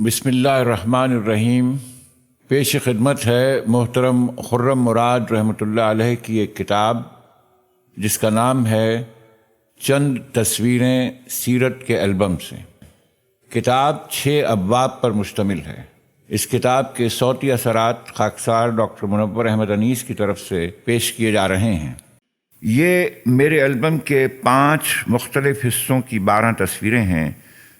بسم اللہ الرحمن الرحیم۔ پیش خدمت ہے محترم خرم مراد رحمۃ اللہ علیہ کی ایک کتاب جس کا نام ہے چند تصویریں سیرت کے البم سے۔ کتاب 6 ابواب پر مشتمل ہے۔ اس کتاب کے صوتی اثرات خاکسار ڈاکٹر منور احمد انیس کی طرف سے پیش کیے جا رہے ہیں۔ یہ میرے البم کے 5 مختلف حصوں کی 12 تصویریں ہیں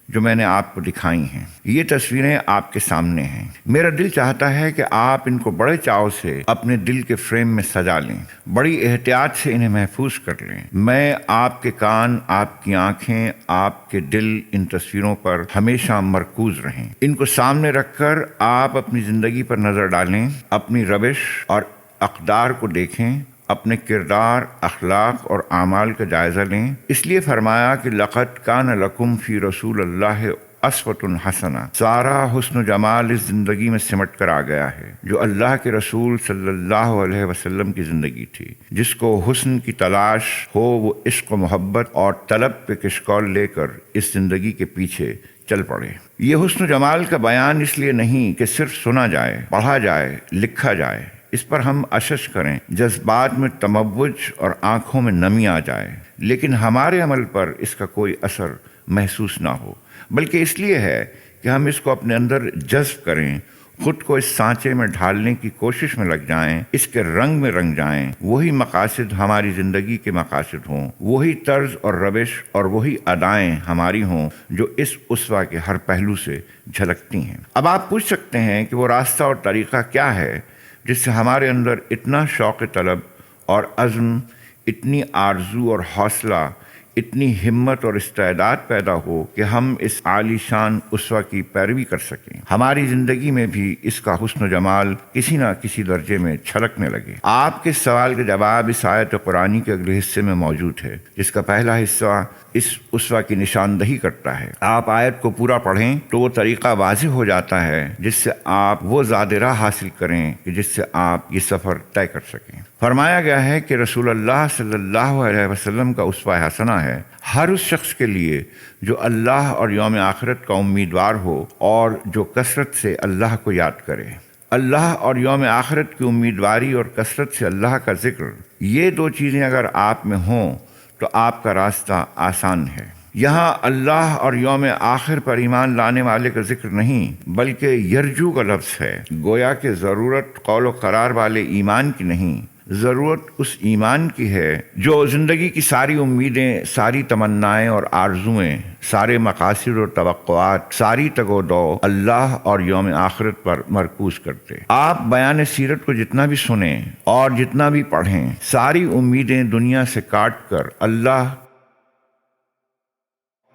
جو میں نے آپ کو دکھائی ہیں۔ یہ تصویریں آپ کے سامنے ہیں۔ میرا دل چاہتا ہے کہ آپ ان کو بڑے چاؤ سے اپنے دل کے فریم میں سجا لیں، بڑی احتیاط سے انہیں محفوظ کر لیں۔ میں آپ کے کان، آپ کی آنکھیں، آپ کے دل ان تصویروں پر ہمیشہ مرکوز رہیں۔ ان کو سامنے رکھ کر آپ اپنی زندگی پر نظر ڈالیں، اپنی روش اور اقدار کو دیکھیں، اپنے کردار، اخلاق اور اعمال کا جائزہ لیں۔ اس لیے فرمایا کہ لقد کان لکم فی رسول اللہ اسوۃ حسنہ۔ سارا حسن و جمال اس زندگی میں سمٹ کر آ گیا ہے جو اللہ کے رسول صلی اللہ علیہ وسلم کی زندگی تھی۔ جس کو حسن کی تلاش ہو وہ عشق و محبت اور طلب پہ کشکول لے کر اس زندگی کے پیچھے چل پڑے۔ یہ حسن و جمال کا بیان اس لیے نہیں کہ صرف سنا جائے، پڑھا جائے، لکھا جائے، اس پر ہم اشش کریں، جذبات میں تموج اور آنکھوں میں نمی آ جائے، لیکن ہمارے عمل پر اس کا کوئی اثر محسوس نہ ہو، بلکہ اس لیے ہے کہ ہم اس کو اپنے اندر جذب کریں، خود کو اس سانچے میں ڈھالنے کی کوشش میں لگ جائیں، اس کے رنگ میں رنگ جائیں، وہی مقاصد ہماری زندگی کے مقاصد ہوں، وہی طرز اور روش اور وہی ادائیں ہماری ہوں جو اس اسوہ کے ہر پہلو سے جھلکتی ہیں۔ اب آپ پوچھ سکتے ہیں کہ وہ راستہ اور طریقہ کیا ہے جس سے ہمارے اندر اتنا شوق طلب اور عزم، اتنی آرزو اور حوصلہ، اتنی ہمت اور استعداد پیدا ہو کہ ہم اس عالی شان اسوہ کی پیروی کر سکیں، ہماری زندگی میں بھی اس کا حسن و جمال کسی نہ کسی درجے میں چھلکنے لگے۔ آپ کے سوال کا جواب اس آیت قرآنی کے اگلے حصے میں موجود ہے، جس کا پہلا حصہ اس اسوہ کی نشاندہی کرتا ہے۔ آپ آیت کو پورا پڑھیں تو وہ طریقہ واضح ہو جاتا ہے جس سے آپ وہ زاد راہ حاصل کریں کہ جس سے آپ یہ سفر طے کر سکیں۔ فرمایا گیا ہے کہ رسول اللہ صلی اللہ علیہ وسلم کا اسوہ حسنہ ہے ہر اس شخص کے لیے جو اللہ اور یوم آخرت کا امیدوار ہو اور جو کثرت سے اللہ کو یاد کرے۔ اللہ اور یوم آخرت کی امیدواری اور کثرت سے اللہ کا ذکر، یہ 2 چیزیں اگر آپ میں ہوں تو آپ کا راستہ آسان ہے۔ یہاں اللہ اور یوم آخر پر ایمان لانے والے کا ذکر نہیں بلکہ یرجو کا لفظ ہے، گویا کہ ضرورت قول و قرار والے ایمان کی نہیں، ضرورت اس ایمان کی ہے جو زندگی کی ساری امیدیں، ساری تمنائیں اور آرزویں، سارے مقاصد اور توقعات، ساری تگ و دو اللہ اور یوم آخرت پر مرکوز کرتے۔ آپ بیان سیرت کو جتنا بھی سنیں اور جتنا بھی پڑھیں، ساری امیدیں دنیا سے کاٹ کر اللہ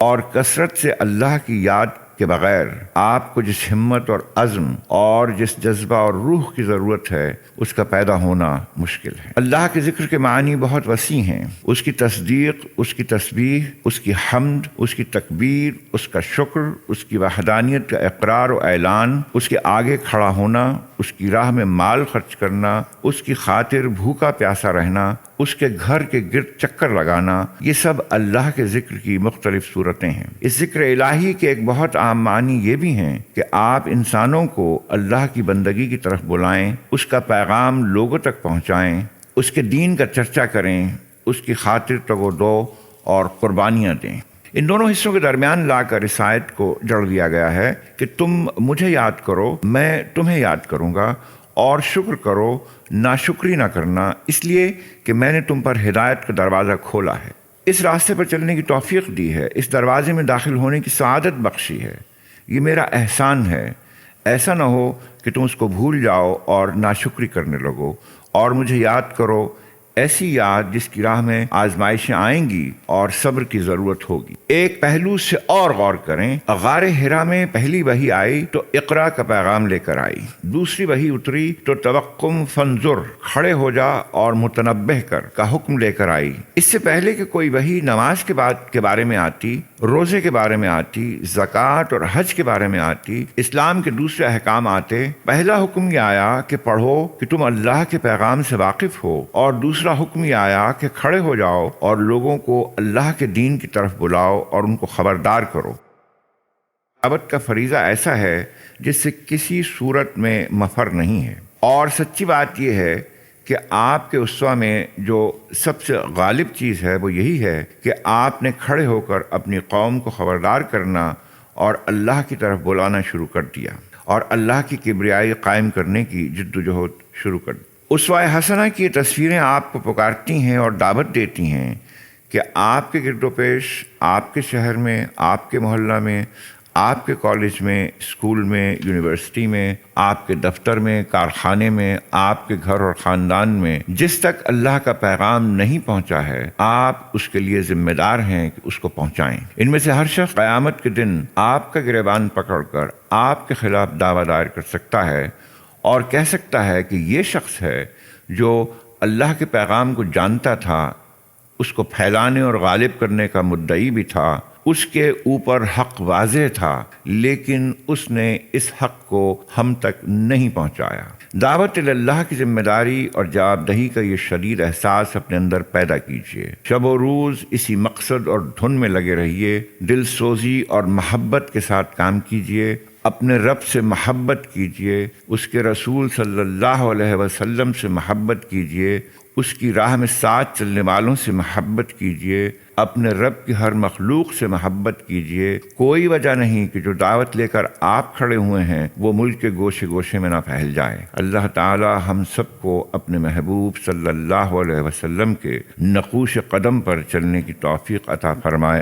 اور کثرت سے اللہ کی یاد کے بغیر آپ کو جس ہمت اور عزم اور جس جذبہ اور روح کی ضرورت ہے اس کا پیدا ہونا مشکل ہے۔ اللہ کے ذکر کے معنی بہت وسیع ہیں، اس کی تصدیق، اس کی تسبیح، اس کی حمد، اس کی تکبیر، اس کا شکر، اس کی وحدانیت کا اقرار و اعلان، اس کے آگے کھڑا ہونا، اس کی راہ میں مال خرچ کرنا، اس کی خاطر بھوکا پیاسا رہنا، اس کے گھر کے گرد چکر لگانا، یہ سب اللہ کے ذکر کی مختلف صورتیں ہیں۔ اس ذکر الہی کے ایک بہت عام معنی یہ بھی ہیں کہ آپ انسانوں کو اللہ کی بندگی کی طرف بلائیں، اس کا پیغام لوگوں تک پہنچائیں، اس کے دین کا چرچا کریں، اس کی خاطر تگ و دو اور قربانیاں دیں۔ ان دونوں حصوں کے درمیان لا کر اس آیت کو جڑ دیا گیا ہے کہ تم مجھے یاد کرو، میں تمہیں یاد کروں گا، اور شکر کرو، ناشکری نہ کرنا، اس لیے کہ میں نے تم پر ہدایت کا دروازہ کھولا ہے، اس راستے پر چلنے کی توفیق دی ہے، اس دروازے میں داخل ہونے کی سعادت بخشی ہے۔ یہ میرا احسان ہے، ایسا نہ ہو کہ تم اس کو بھول جاؤ اور ناشکری کرنے لگو، اور مجھے یاد کرو، ایسی یاد جس کی راہ میں آزمائشیں آئیں گی اور صبر کی ضرورت ہوگی۔ ایک پہلو سے اور غور کریں، غار حرا میں پہلی وحی آئی تو اقرا کا پیغام لے کر آئی، دوسری وحی اتری تو توقم فانظر، کھڑے ہو جا اور متنبہ کر کا حکم لے کر آئی۔ اس سے پہلے کہ کوئی وحی نماز کے بارے میں آتی، روزے کے بارے میں آتی، زکوٰۃ اور حج کے بارے میں آتی، اسلام کے دوسرے احکام آتے، پہلا حکم یہ آیا کہ پڑھو کہ تم اللہ کے پیغام سے واقف ہو، اور دوسرا حکم یہ آیا کہ کھڑے ہو جاؤ اور لوگوں کو اللہ کے دین کی طرف بلاؤ اور ان کو خبردار کرو۔ دعوت کا فریضہ ایسا ہے جس سے کسی صورت میں مفر نہیں ہے، اور سچی بات یہ ہے کہ آپ کے اسوہ میں جو سب سے غالب چیز ہے وہ یہی ہے کہ آپ نے کھڑے ہو کر اپنی قوم کو خبردار کرنا اور اللہ کی طرف بلانا شروع کر دیا اور اللہ کی کبریائی قائم کرنے کی جد و جہد شروع کر دی۔ اسوہ حسنہ کی یہ تصویریں آپ کو پکارتی ہیں اور دعوت دیتی ہیں کہ آپ کے گرد و پیش، آپ کے شہر میں، آپ کے محلہ میں، آپ کے کالج میں، اسکول میں، یونیورسٹی میں، آپ کے دفتر میں، کارخانے میں، آپ کے گھر اور خاندان میں جس تک اللہ کا پیغام نہیں پہنچا ہے، آپ اس کے لیے ذمہ دار ہیں کہ اس کو پہنچائیں۔ ان میں سے ہر شخص قیامت کے دن آپ کا گریبان پکڑ کر آپ کے خلاف دعویٰ دائر کر سکتا ہے اور کہہ سکتا ہے کہ یہ شخص ہے جو اللہ کے پیغام کو جانتا تھا، اس کو پھیلانے اور غالب کرنے کا مدعی بھی تھا، اس کے اوپر حق واضح تھا، لیکن اس نے اس حق کو ہم تک نہیں پہنچایا۔ دعوت اللہ کی ذمہ داری اور جواب دہی کا یہ شدید احساس اپنے اندر پیدا کیجیے۔ شب و روز اسی مقصد اور دھن میں لگے رہیے، دل سوزی اور محبت کے ساتھ کام کیجیے، اپنے رب سے محبت کیجیے، اس کے رسول صلی اللہ علیہ وسلم سے محبت کیجیے، اس کی راہ میں ساتھ چلنے والوں سے محبت کیجیے، اپنے رب کی ہر مخلوق سے محبت کیجیے۔ کوئی وجہ نہیں کہ جو دعوت لے کر آپ کھڑے ہوئے ہیں وہ ملک کے گوشے گوشے میں نہ پھیل جائے۔ اللہ تعالی ہم سب کو اپنے محبوب صلی اللہ علیہ وسلم کے نقوش قدم پر چلنے کی توفیق عطا فرمائے۔